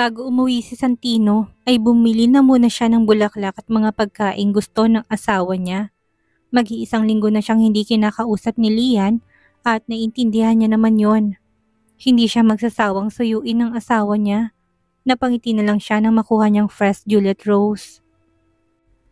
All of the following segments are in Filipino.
Bago umuwi si Santino, ay bumili na muna siya ng bulaklak at mga pagkain gusto ng asawa niya. Mag-iisang linggo na siyang hindi kinakausap ni Lian at naiintindihan niya naman yon. Hindi siya magsasawang suyuin ng asawa niya. Napangiti na lang siya nang makuha niyang fresh Juliet Rose.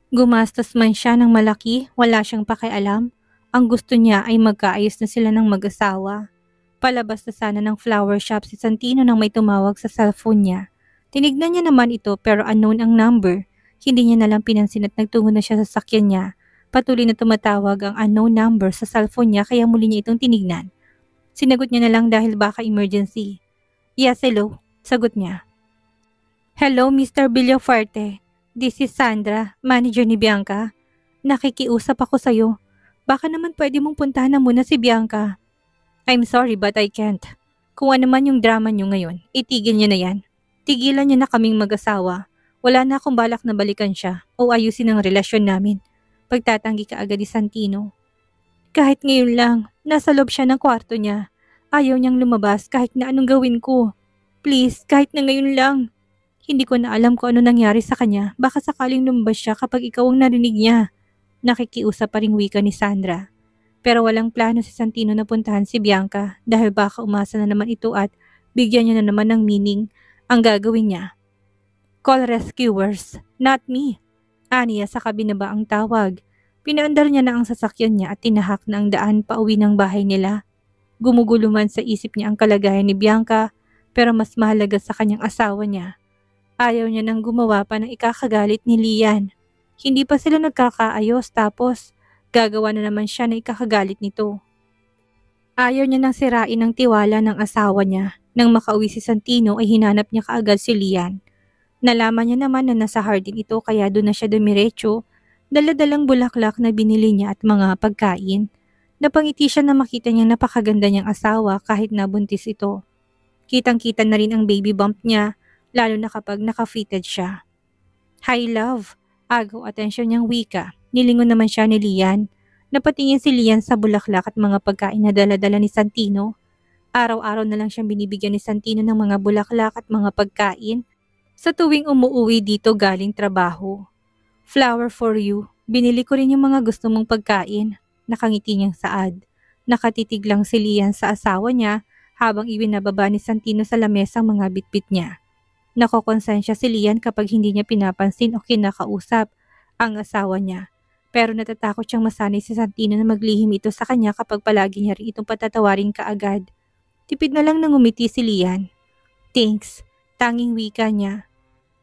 Gumastos man siya ng malaki, wala siyang pakialam. Ang gusto niya ay magkaayos na sila ng mag-asawa. Palabas na sana ng flower shop si Santino nang may tumawag sa cellphone niya. Tinignan niya naman ito pero unknown ang number. Hindi niya nalang pinansin at nagtungo na siya sa sakyan niya. Patuloy na tumatawag ang unknown number sa cellphone niya kaya muli niya itong tinignan. Sinagot niya na lang dahil baka emergency. Yes, hello. Sagot niya. Hello, Mr. Villafuerte. This is Sandra, manager ni Bianca. Nakikiusap ako sa'yo. Baka naman pwede mong puntahan na muna si Bianca. I'm sorry but I can't. Kung ano man yung drama niyo ngayon, itigil niyo na yan. Tigilan niyo na kaming mag-asawa. Wala na akong balak na balikan siya o ayusin ang relasyon namin. Pagtatanggi ka agad ni Santino. Kahit ngayon lang, nasa loob siya ng kwarto niya. Ayaw niyang lumabas kahit na anong gawin ko. Please, kahit na ngayon lang. Hindi ko na alam kung ano nangyari sa kanya. Baka sakaling lumabas siya kapag ikaw ang narinig niya. Nakikiusap pa ring wika ni Sandra. Pero walang plano si Santino na puntahan si Bianca dahil baka umasa na naman ito at bigyan niya na naman ng meaning ang gagawin niya. Call rescuers, not me. Aniya sa kabinaba ang tawag. Pinaandar niya na ang sasakyan niya at tinahak na ang daan pauwi ng bahay nila. Gumugulo man sa isip niya ang kalagayan ni Bianca pero mas mahalaga sa kanyang asawa niya. Ayaw niya nang gumawa pa ng ikakagalit ni Lian. Hindi pa sila nagkakaayos tapos gagawa na naman siya na ikakagalit nito. Ayaw niya nang sirain ang tiwala ng asawa niya. Nang makauwi si Santino ay hinanap niya kaagad si Lian. Nalaman niya naman na nasa hardin ito kaya doon na siya dumiretso. Daladalang bulaklak na binili niya at mga pagkain. Napangiti siya na makita niyang napakaganda niyang asawa kahit nabuntis ito. Kitang-kita na rin ang baby bump niya lalo na kapag naka-fitted siya. Hi love, agaw atensyon niyang wika. Nilingon naman siya ni Lian. Napatingin si Lian sa bulaklak at mga pagkain na dala-dala ni Santino. Araw-araw na lang siyang binibigyan ni Santino ng mga bulaklak at mga pagkain sa tuwing umuuwi dito galing trabaho. Flower for you, binili ko rin yung mga gusto mong pagkain. Nakangiti niyang saad. Nakatitig lang si Lian sa asawa niya habang ibinababa ni Santino sa lamesa ang mga bitbit niya. Nakokonsensya si Lian kapag hindi niya pinapansin o kinakausap ang asawa niya. Pero natatakot siyang masanay si Santino na maglihim ito sa kanya kapag palagi niya rin itong patatawarin kaagad. Tipid na lang nang umiti si Lian. Thanks, tanging wika niya.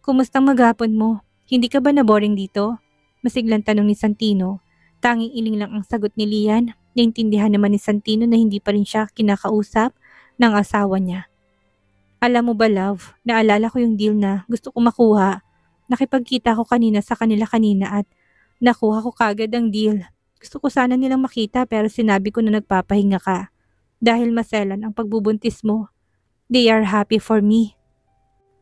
Kumustang maghapon mo? Hindi ka ba na-boring dito? Masiglang tanong ni Santino. Tanging iling lang ang sagot ni Lian. Naintindihan naman ni Santino na hindi pa rin siya kinakausap ng asawa niya. Alam mo ba love, naalala ko yung deal na gusto ko makuha. Nakipagkita ko kanina sa kanila kanina at nakuha ko kagad ang deal. Gusto ko sana nilang makita pero sinabi ko na nagpapahinga ka. Dahil maselan ang pagbubuntis mo. They are happy for me.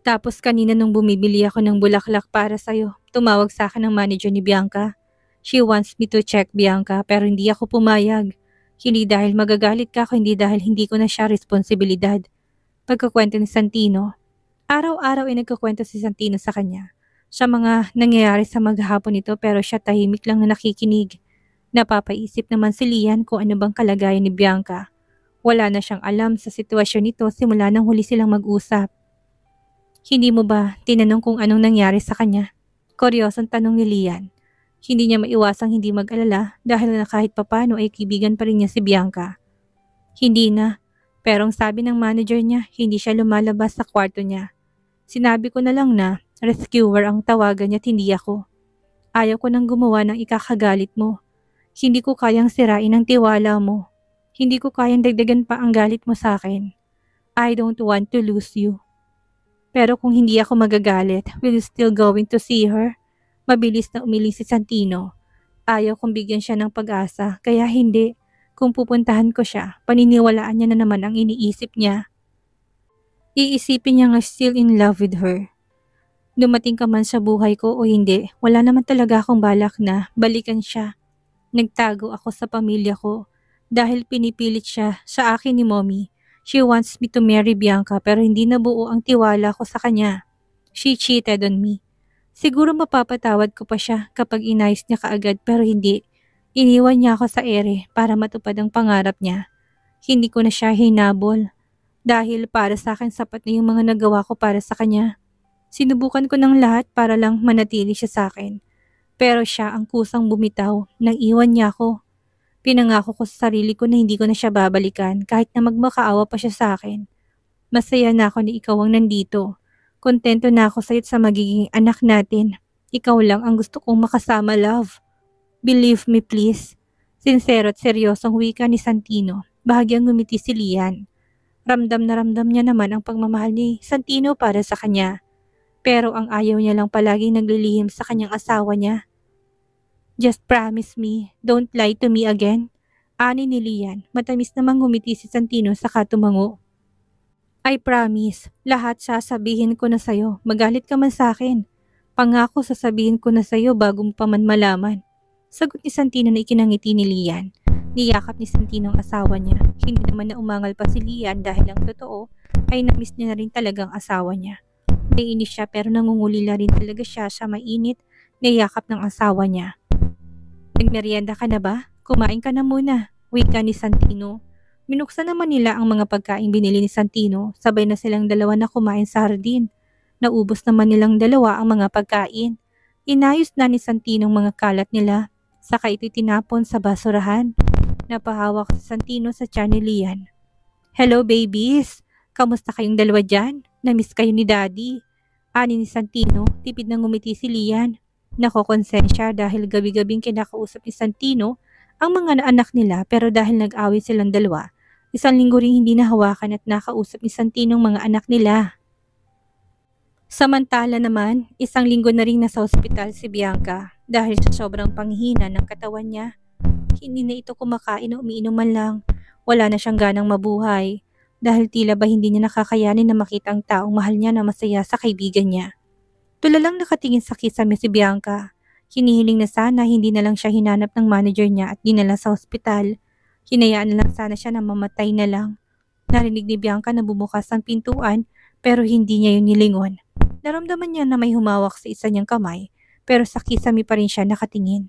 Tapos kanina nung bumibili ako ng bulaklak para sa'yo, tumawag sa akin ng manager ni Bianca. She wants me to check Bianca pero hindi ako pumayag. Hindi dahil magagalit ka kundi dahil hindi ko na siya responsibilidad. Pagkakwento ni Santino, araw-araw ay nagkakwento si Santino sa kanya. Sa mga nangyayari sa maghapon nito pero siya tahimik lang na nakikinig. Napapaisip naman si Lian kung ano bang kalagayan ni Bianca. Wala na siyang alam sa sitwasyon nito simula nang huli silang mag-usap. Hindi mo ba tinanong kung anong nangyari sa kanya? Kuryosong tanong ni Lian. Hindi niya maiwasang hindi mag-alala dahil na kahit papano ay kaibigan pa rin niya si Bianca. Hindi na, pero ang sabi ng manager niya, hindi siya lumalabas sa kwarto niya. Sinabi ko na lang na rescuer ang tawagan niya at hindi ako. Ayaw ko nang gumawa ng ikakagalit mo. Hindi ko kayang sirain ang tiwala mo. Hindi ko kayang dagdagan pa ang galit mo sa akin. I don't want to lose you. Pero kung hindi ako magagalit, will you still going to see her? Mabilis na umiling si Santino. Ayaw kong bigyan siya ng pag-asa, kaya hindi. Kung pupuntahan ko siya, paniniwalaan niya na naman ang iniisip niya. Iisipin niya nga still in love with her. Dumating ka man sa buhay ko o hindi, wala naman talaga akong balak na balikan siya. Nagtago ako sa pamilya ko dahil pinipilit siya sa akin ni Mommy. She wants me to marry Bianca pero hindi nabuo ang tiwala ko sa kanya. She cheated on me. Siguro mapapatawad ko pa siya kapag inayos niya kaagad pero hindi. Iniwan niya ako sa ere para matupad ang pangarap niya. Hindi ko na siya hinabol dahil para sa akin sapat na yung mga nagawa ko para sa kanya. Sinubukan ko ng lahat para lang manatili siya sa akin. Pero siya ang kusang bumitaw nang iwan niya ako. Pinangako ko sa sarili ko na hindi ko na siya babalikan kahit na magmakaawa pa siya sa akin. Masaya na ako na ikaw ang nandito. Kontento na ako sa'yo sa magiging anak natin. Ikaw lang ang gusto kong makasama, love. Believe me please. Sincero at seryosong wika ni Santino. Bahagyang ngumiti si Lian. Ramdam na ramdam niya naman ang pagmamahal ni Santino para sa kanya. Pero ang ayaw niya lang palaging naglilihim sa kanyang asawa niya. Just promise me, don't lie to me again. Ani ni Lian, matamis namang ngumiti si Santino sa katumango. I promise, lahat sasabihin ko na sa'yo, magalit ka man sa akin. Pangako sasabihin ko na sa'yo bago mo pa man malaman. Sagot ni Santino na ikinangiti ni Lian. Niyakap ni Santino ang asawa niya. Hindi naman na umangal pa si Lian dahil ang totoo ay namiss niya na rin talagang asawa niya. Naiinis siya pero nangungulila rin talaga siya sa mainit na yakap ng asawa niya. Nagmerienda ka na ba? Kumain ka na muna, wika ni Santino. Minuksan naman nila ang mga pagkain binili ni Santino, sabay na silang dalawa na kumain sa hardin. Naubos naman nilang dalawa ang mga pagkain. Inayos na ni Santino ang mga kalat nila, saka ito'y tinapon sa basurahan. Napahawak si Santino sa tiyan ni Lian. Hello babies! Kamusta kayong dalawa dyan? Namiss kayo ni Daddy. Ani ni Santino, tipid na ngumiti si Lian. Nakokonsensya dahil gabi-gabing kinakausap ni Santino ang mga anak nila pero dahil nag-away silang dalawa, isang linggo rin hindi nahawakan at nakausap ni Santino ang mga anak nila. Samantala naman, isang linggo na rin nasa ospital si Bianca dahil sa sobrang panghina ng katawan niya. Hindi na ito kumakain o umiinom man lang. Wala na siyang ganang mabuhay dahil tila ba hindi niya nakakayanin na makita ang taong mahal niya na masaya sa kaibigan niya. Tulalang nakatingin sa kisame si Bianca. Hinihiling na sana hindi na lang siya hinanap ng manager niya at dinala sa ospital. Hinayaan na lang sana siya na mamatay na lang. Narinig ni Bianca na bumukas ang pintuan pero hindi niya yun nilingon. Naramdaman niya na may humawak sa isa niyang kamay pero sa kisame pa rin siya nakatingin.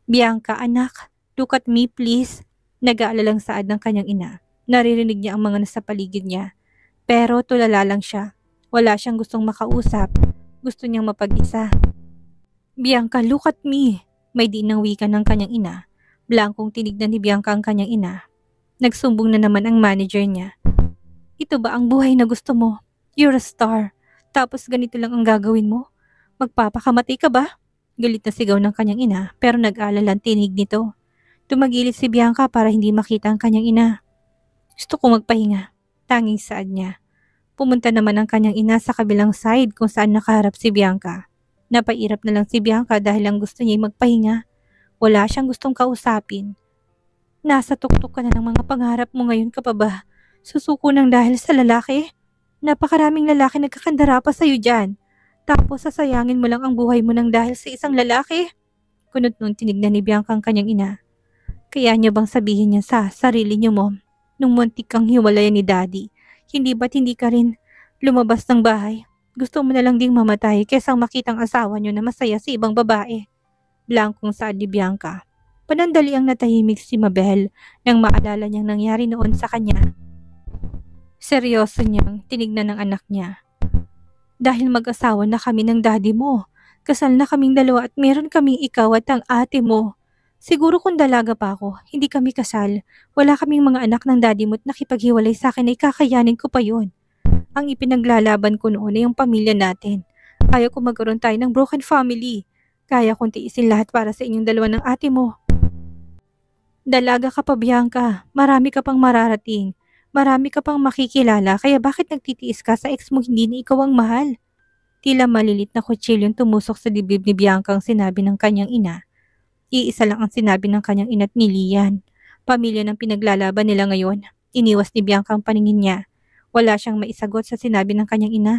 Bianca, anak, look at me please. Nag-aalalang saad ng kanyang ina. Naririnig niya ang mga nasa paligid niya. Pero tulala lang siya. Wala siyang gustong makausap. Gusto niyang mapag-isa. Bianca, look at me. May dinang wika ng kanyang ina. Blankong tinignan ni Bianca ang kanyang ina. Nagsumbong na naman ang manager niya. Ito ba ang buhay na gusto mo? You're a star. Tapos ganito lang ang gagawin mo? Magpapakamatay ka ba? Galit na sigaw ng kanyang ina pero nag-alala ang tinig nito. Tumagilid si Bianca para hindi makita ang kanyang ina. Gusto ko magpahinga. Tanging saad niya. Pumunta naman ang kanyang ina sa kabilang side kung saan nakaharap si Bianca. Napairap na lang si Bianca dahil lang gusto niya magpahinga. Wala siyang gustong kausapin. Nasa tuktok ka na ng mga pangarap mo ngayon ka pa ba? Susuko ng dahil sa lalaki? Napakaraming lalaki nagkakandara pa sa'yo dyan. Tapos sasayangin mo lang ang buhay mo ng dahil sa isang lalaki? Kunot nun tinignan ni Bianca ang kanyang ina. Kaya niyo bang sabihin niya sa sarili niyo mo nung muntik kang hiwalayan ni Daddy? Hindi ba't hindi ka rin lumabas ng bahay? Gusto mo na lang ding mamatay kaysa makitang asawa niyo na masaya sa ibang babae. Blankong saad ni Bianca. Panandali ang natahimik si Mabel nang maalala niyang nangyari noon sa kanya. Seryoso niyang tinignan ng anak niya. Dahil mag-asawa na kami ng daddy mo. Kasal na kaming dalawa at meron kaming ikaw at ang ate mo. Siguro kung dalaga pa ako, hindi kami kasal. Wala kaming mga anak ng daddy mo at nakipaghiwalay sa akin ay kakayanin ko pa yun. Ang ipinaglalaban ko noon ay ang pamilya natin. Ayaw ko magkaroon tayo ng broken family. Kaya kong tiisin lahat para sa inyong dalawa ng ate mo. Dalaga ka pa, Bianca. Marami ka pang mararating. Marami ka pang makikilala kaya bakit nagtitiis ka sa ex mo hindi na ikaw ang mahal? Tila malilit na kutsilyong tumusok sa dibdib ni Bianca ang sinabi ng kanyang ina. Iisa lang ang sinabi ng kanyang ina't ni Lian. Pamilya ng pinaglalaban nila ngayon. Iniwas ni Bianca ang paningin niya. Wala siyang maisagot sa sinabi ng kanyang ina.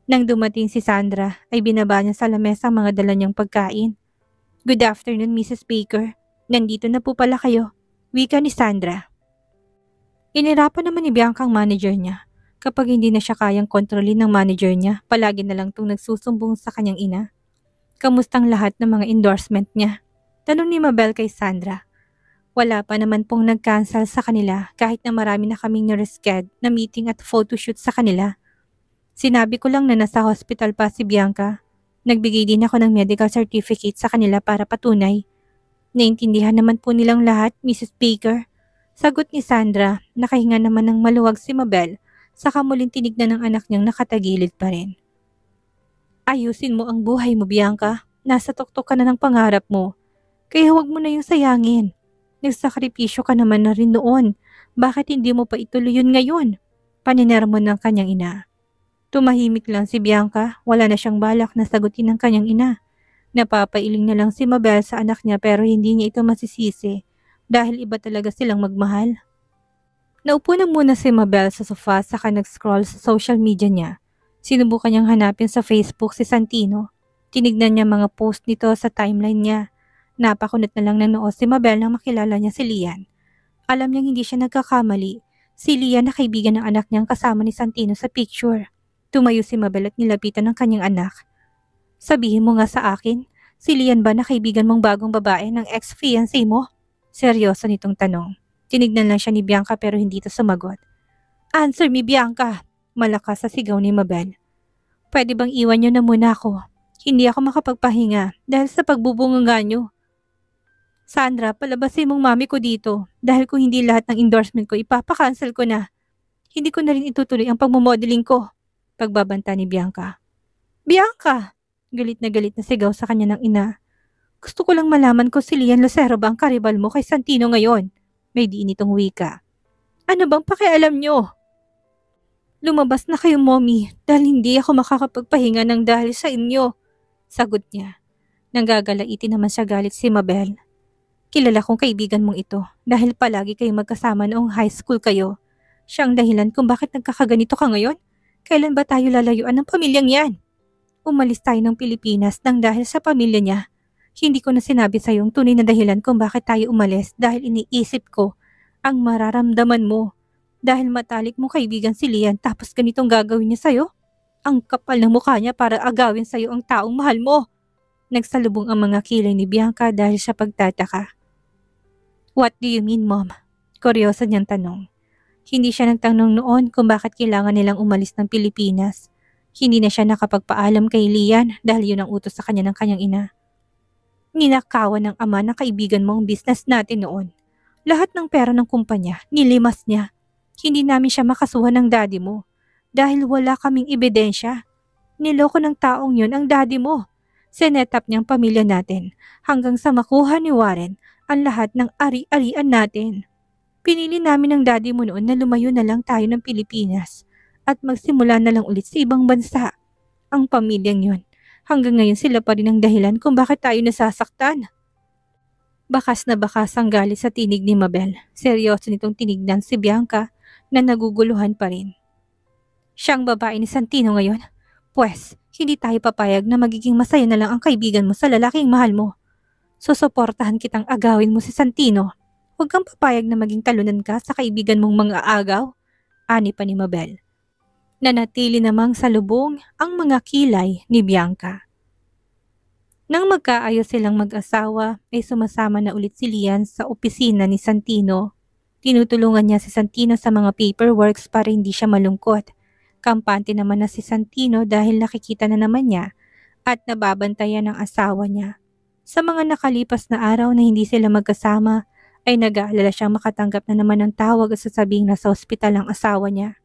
Nang dumating si Sandra, ay binaba niya sa lamesa ang mga dala niyang pagkain. Good afternoon, Mrs. Baker. Nandito na po pala kayo. Wika ni Sandra. Inirapan naman ni Bianca ang manager niya. Kapag hindi na siya kayang kontrolin ng manager niya, palagi na lang itong nagsusumbong sa kanyang ina. Kamustang lahat ng mga endorsement niya? Tanong ni Mabel kay Sandra. Wala pa naman pong nag-cancel sa kanila kahit na marami na kaming na-reschedule na meeting at photoshoot sa kanila. Sinabi ko lang na nasa hospital pa si Bianca. Nagbigay din ako ng medical certificate sa kanila para patunay. Naintindihan naman po nilang lahat, Mrs. Baker. Sagot ni Sandra, nakahinga naman ng maluwag si Mabel, saka muling tinignan ng anak niyang nakatagilid pa rin. Ayusin mo ang buhay mo, Bianca. Nasa tuktok ka na ng pangarap mo. Kaya huwag mo na yung sayangin. Nagsakripisyo ka naman na rin noon. Bakit hindi mo pa ituloy yun ngayon? Paninermo ng kanyang ina. Tumahimik lang si Bianca. Wala na siyang balak na sagutin ng kanyang ina. Napapailing na lang si Mabel sa anak niya pero hindi niya ito masisisi dahil iba talaga silang magmahal. Naupo na muna si Mabel sa sofa saka nag-scroll sa social media niya. Sinubukan niyang hanapin sa Facebook si Santino. Tinignan niya mga post nito sa timeline niya. Napakunot na lang ng noo si Mabel nang makilala niya si Lian. Alam niyang hindi siya nagkakamali. Si Lian na kaibigan ng anak niyang kasama ni Santino sa picture. Tumayo si Mabel at nilapitan ng kanyang anak. Sabihin mo nga sa akin, si Lian ba na kaibigan mong bagong babae ng ex-fiancé mo? Seryoso nitong tanong. Tinignan lang siya ni Bianca pero hindi ito sumagot. Answer me, Bianca! Malakas sa sigaw ni Mabel. Pwede bang iwan niyo na muna ako? Hindi ako makapagpahinga dahil sa pagbubunganga niyo. Sandra, palabasin mong mami ko dito dahil kung hindi lahat ng endorsement ko ipapakancel ko na. Hindi ko na rin itutuloy ang pagmumodeling ko. Pagbabanta ni Bianca. Bianca! Galit na sigaw sa kanya ng ina. Gusto ko lang malaman kung si Lian Lucero ba ang karibal mo kay Santino ngayon. May diin itong wika. Ano bang pakialam niyo? Lumabas na kayo, mommy, dahil hindi ako makakapagpahinga ng dahil sa inyo. Sagot niya. Nanggagalaiti naman siya galit si Mabel. Kilala kong kaibigan mong ito dahil palagi kayo magkasama noong high school kayo. Siya ang dahilan kung bakit nagkakaganito ka ngayon. Kailan ba tayo lalayuan ng pamilyang yan? Umalis tayo ng Pilipinas nang dahil sa pamilya niya. Hindi ko na sinabi sa iyo ang tunay na dahilan kung bakit tayo umalis dahil iniisip ko ang mararamdaman mo. Dahil matalik mo kaibigan si Lian tapos ganitong gagawin niya sa'yo? Ang kapal ng mukha niya para agawin sa'yo ang taong mahal mo. Nagsalubong ang mga kilay ni Bianca dahil sa pagtataka. What do you mean, Mom? Kuryoso niyang tanong. Hindi siya nagtanong noon kung bakit kailangan nilang umalis ng Pilipinas. Hindi na siya nakapagpaalam kay Lian dahil yun ang utos sa kanya ng kanyang ina. Ninakawan ng ama ng kaibigan mo ang business natin noon. Lahat ng pera ng kumpanya, nilimas niya. Hindi namin siya makasuhan ng daddy mo dahil wala kaming ebidensya. Niloko ng taong yun ang daddy mo. Sinetap niyang pamilya natin hanggang sa makuha ni Warren ang lahat ng ari-arian natin. Pinili namin ng daddy mo noon na lumayo na lang tayo ng Pilipinas at magsimula na lang ulit sa ibang bansa. Ang pamilyang yun, hanggang ngayon sila pa rin ang dahilan kung bakit tayo nasasaktan. Bakas na bakas ang galit sa tinig ni Mabel. Seryoso nitong tinignan si Bianca na naguguluhan pa rin. Siyang babae ni Santino ngayon? Pwes, hindi tayo papayag na magiging masaya na lang ang kaibigan mo sa lalaking mahal mo. Susuportahan kitang agawin mo si Santino. Huwag kang papayag na maging talunan ka sa kaibigan mong mga agaw. Ani pa ni Mabel. Nanatili namang salubong ang mga kilay ni Bianca. Nang magkaayos silang mag-asawa ay sumasama na ulit si Lian sa opisina ni Santino. Tinutulungan niya si Santino sa mga paperworks para hindi siya malungkot. Kampante naman na si Santino dahil nakikita na naman niya at nababantayan ng asawa niya. Sa mga nakalipas na araw na hindi sila magkasama ay nag-aalala siyang makatanggap na naman ng tawag at sasabing nasa ospital ang asawa niya.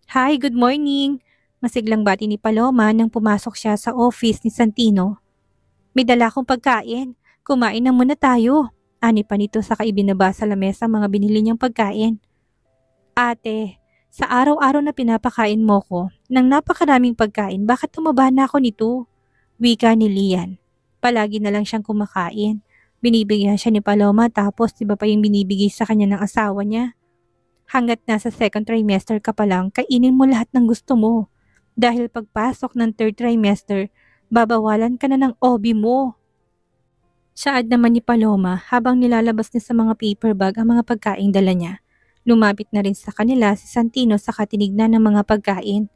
Hi, good morning! Masiglang bati ni Paloma nang pumasok siya sa office ni Santino. May dala akong pagkain. Kumain na muna tayo. Ani pa nito saka ibinaba sa lamesa mga binili niyang pagkain. Ate, sa araw-araw na pinapakain mo ko ng napakaraming pagkain, bakit tumaba na ako nito? Wika ni Lian. Palagi na lang siyang kumakain. Binibigyan siya ni Paloma tapos iba pa yung binibigay sa kanya ng asawa niya. Hanggat nasa second trimester ka pa lang, kainin mo lahat ng gusto mo. Dahil pagpasok ng third trimester, babawalan ka na ng OB mo. Saad naman ni Paloma habang nilalabas niya sa mga paper bag ang mga pagkaing dala niya. Lumapit na rin sa kanila si Santino sa katinignan ng mga pagkain.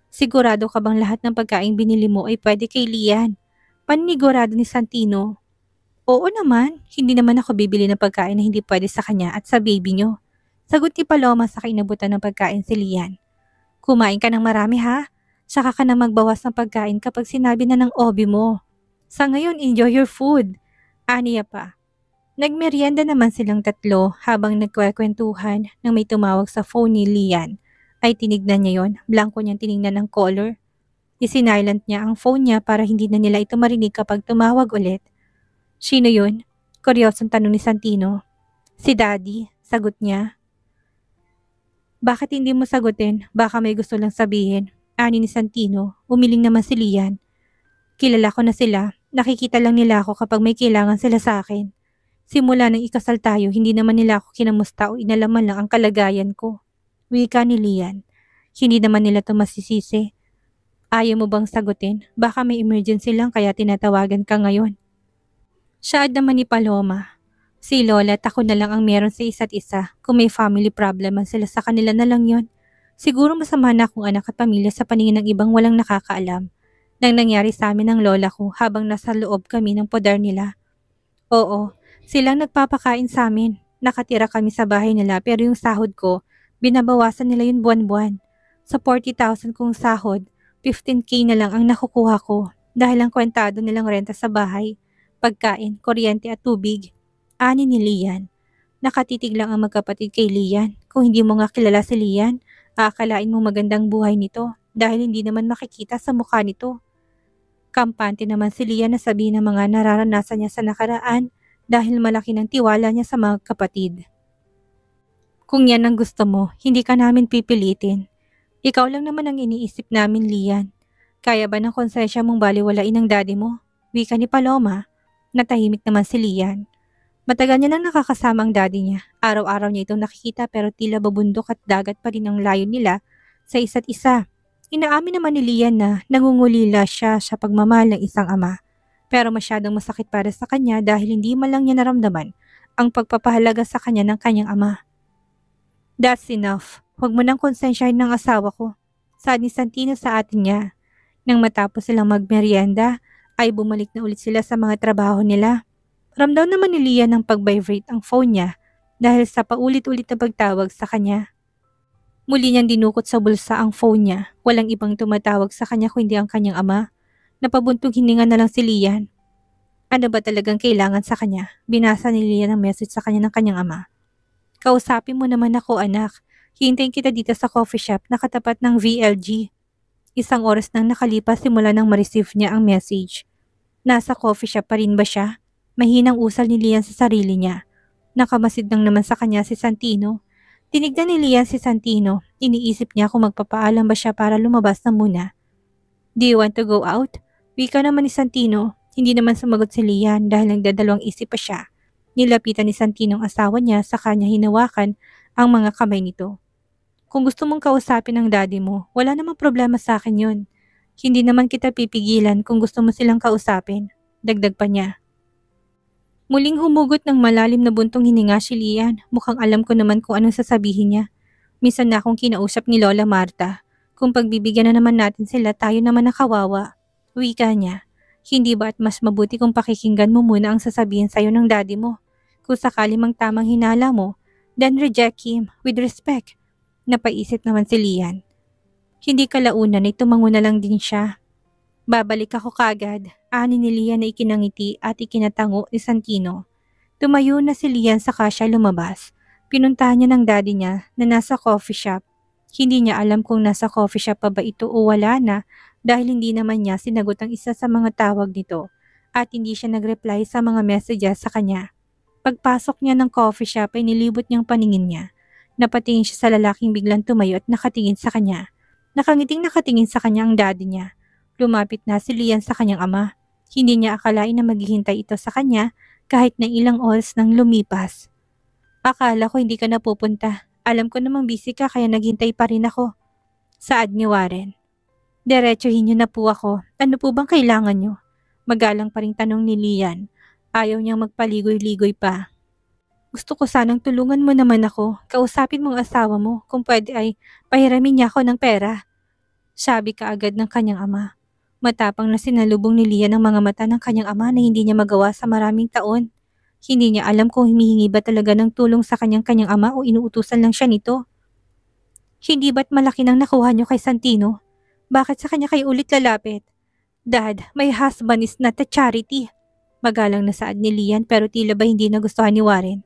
Sigurado ka bang lahat ng pagkain binili mo ay pwede kay Lian? Panigurado ni Santino. Oo naman, hindi naman ako bibili ng pagkain na hindi pwede sa kanya at sa baby nyo. Sagot ni Paloma sa kinabutan ng pagkain si Lian. Kumain ka ng marami ha? Saka ka na magbawas ng pagkain kapag sinabi na ng obi mo. Sa ngayon, enjoy your food. Aniya pa. Nagmeryenda naman silang tatlo habang nagkwekwentuhan nang may tumawag sa phone ni Lian. Ay tinignan niya yon, blanco niyang tinignan ng caller. Isinilent niya ang phone niya para hindi na nila ito marinig kapag tumawag ulit. Sino yun? Kuryosong tanong ni Santino. Si Daddy, sagot niya. Bakit hindi mo sagutin? Baka may gusto lang sabihin. Ani ni Santino, umiling naman si Lian. Kilala ko na sila, nakikita lang nila ako kapag may kailangan sila sa akin. Simula nang ikasal tayo, hindi naman nila ako kinamusta o inalaman lang ang kalagayan ko. Wika ni Lian. Hindi naman nila ito masisisi. Ayaw mo bang sagutin? Baka may emergency lang kaya tinatawagan ka ngayon. Siya naman ni Paloma. Si Lola at ako na lang ang meron sa isa't isa. Kung may family problem man sila sa kanila na lang yon. Siguro masama na akong anak at pamilya sa paningin ng ibang walang nakakaalam. Nang nangyari sa amin ng lola ko habang nasa loob kami ng poder nila. Oo, silang nagpapakain sa amin. Nakatira kami sa bahay nila pero yung sahod ko, binabawasan nila yun buwan-buwan. Sa 40,000 kong sahod, 15K na lang ang nakukuha ko dahil ang kwentado nilang renta sa bahay, pagkain, kuryente at tubig. Ani ni Lian. Nakatitig lang ang magkapatid kay Lian. Kung hindi mo nga kilala si Lian, aakalain mo magandang buhay nito dahil hindi naman makikita sa mukha nito. Kampante naman si Lian na sabihin ng mga nararanasan niya sa nakaraan dahil malaki ng tiwala niya sa mga kapatid. Kung yan ang gusto mo, hindi ka namin pipilitin. Ikaw lang naman ang iniisip namin, Lian. Kaya ba ng konsensya mong baliwalain ng daddy mo? Wika ni Paloma. Natahimik naman si Lian. Matagal niya nang nakakasama ang daddy niya. Araw-araw niya itong nakikita pero tila babundok at dagat pa rin ang layo nila sa isa't isa. Inaamin naman ni Lian na nangungulila siya sa pagmamahal ng isang ama. Pero masyadong masakit para sa kanya dahil hindi man lang niya naramdaman ang pagpapahalaga sa kanya ng kanyang ama. That's enough. Huwag mo nang konsensyahin ng asawa ko. Saad ni Santino sa atin niya. Nang matapos silang magmerienda, ay bumalik na ulit sila sa mga trabaho nila. Ramdam naman ni Lian ng pag-vibrate ang phone niya dahil sa paulit-ulit na pagtawag sa kanya. Muli niyang dinukot sa bulsa ang phone niya. Walang ibang tumatawag sa kanya kundi ang kanyang ama. Napabuntong hininga na lang si Lian. Ano ba talagang kailangan sa kanya? Binasa ni Lian ang message sa kanya ng kanyang ama. Kausapin mo naman ako, anak. Hihintayin kita dito sa coffee shop na katapat ng VLG. Isang oras nang nakalipas simula nang ma-receive niya ang message. Nasa coffee shop pa rin ba siya? Mahinang usal ni Lian sa sarili niya. Nakamasid lang naman sa kanya si Santino. Tinignan ni Lian si Santino. Iniisip niya kung magpapaalam ba siya para lumabas na muna. Do you want to go out? Wika naman ni Santino. Hindi naman sumagot si Lian dahil nagdadalawang isip pa siya. Nilapitan ni Santino ang asawa niya sa kanya hinawakan ang mga kamay nito. Kung gusto mong kausapin ang daddy mo, wala namang problema sa akin yun. Hindi naman kita pipigilan kung gusto mo silang kausapin. Dagdag pa niya. Muling humugot ng malalim na buntong hininga si Lian. Mukhang alam ko naman kung anong sasabihin niya. Minsan na akong kinausap ni Lola Marta. Kung pagbibigyan na naman natin sila, tayo naman ang kawawa. Wika niya. Hindi ba at mas mabuti kung pakikinggan mo muna ang sasabihin sa'yo ng daddy mo? Kung sakali mang tamang hinala mo, then reject him with respect. Napaisip naman si Lian. Hindi kalaunan ay tumango na lang din siya. Babalik ako kagad, ani ni Lian na ikinangiti at ikinatango ni Santino. Tumayo na si Lian saka siya lumabas. Pinuntahan niya ng daddy niya na nasa coffee shop. Hindi niya alam kung nasa coffee shop pa ba ito o wala na dahil hindi naman niya sinagot ang isa sa mga tawag nito at hindi siya nag-reply sa mga messages sa kanya. Pagpasok niya ng coffee shop ay nilibot niyang paningin niya. Napatingin siya sa lalaking biglang tumayo at nakatingin sa kanya. Nakangiting nakatingin sa kanya ang daddy niya. Lumapit na si Lian sa kanyang ama. Hindi niya akalain na maghihintay ito sa kanya kahit na ilang oras nang lumipas. Akala ko hindi ka napupunta. Alam ko namang busy ka kaya naghintay pa rin ako. Saad ni Warren. Diretsuhin niyo na po ako. Ano po bang kailangan niyo? Magalang pa ring tanong ni Lian. Ayaw niyang magpaligoy-ligoy pa. Gusto ko sanang tulungan mo naman ako. Kausapin mo ang asawa mo. Kung pwede ay pahiramin niya ako ng pera. Sabi kaagad ng kanyang ama. Matapang na sinalubong ni Lian ang mga mata ng kanyang ama na hindi niya magawa sa maraming taon. Hindi niya alam kung humihingi ba talaga ng tulong sa kanyang ama o inuutusan lang siya nito. Hindi ba't malaki nang nakuha niyo kay Santino? Bakit sa kanya kayo ulit lalapit? Dad, my husband is not a charity. Magalang na saad ni Lian pero tila ba hindi nagustuhan ni Warren.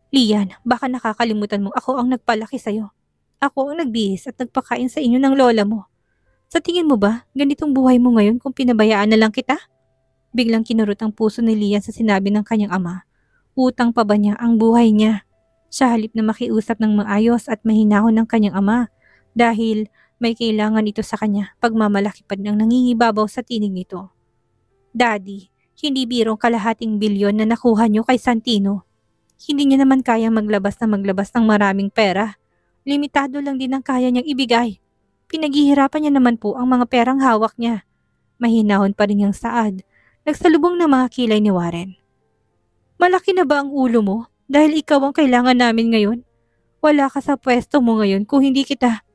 Lian, baka nakakalimutan mo ako ang nagpalaki sa'yo. Ako ang nagbihis at nagpakain sa inyo ng lola mo. Sa tingin mo ba, ganitong buhay mo ngayon kung pinabayaan na lang kita? Biglang kinurot ang puso ni Lian sa sinabi ng kanyang ama. Utang pa ba niya ang buhay niya? Sa halip na makiusap ng maayos at mahinahon ng kanyang ama dahil may kailangan ito sa kanya pagmamalaki pa ng nangingibabaw sa tinig nito. Daddy, hindi birong kalahating bilyon na nakuha niyo kay Santino. Hindi niya naman kaya maglabas ng maraming pera. Limitado lang din ang kaya niyang ibigay. Pinaghihirapan niya naman po ang mga perang hawak niya. Mahinahon pa rin niyang saad. Nagsalubong ng mga kilay ni Warren. Malaki na ba ang ulo mo? Dahil ikaw ang kailangan namin ngayon. Wala ka sa pwesto mo ngayon kung hindi kita.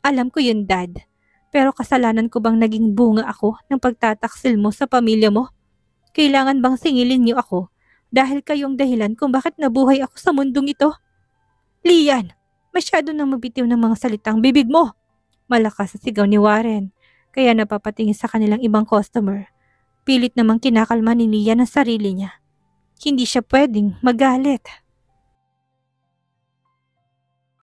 Alam ko yun, Dad. Pero kasalanan ko bang naging bunga ako ng pagtataksil mo sa pamilya mo? Kailangan bang singilin niyo ako dahil kayong dahilan kung bakit nabuhay ako sa mundong ito? Lian, masyado nang mabitiw ng mga salitang bibig mo. Malakas sa sigaw ni Warren, kaya napapatingin sa kanilang ibang customer. Pilit namang kinakalma ni Lian ang sarili niya. Hindi siya pwedeng magalit.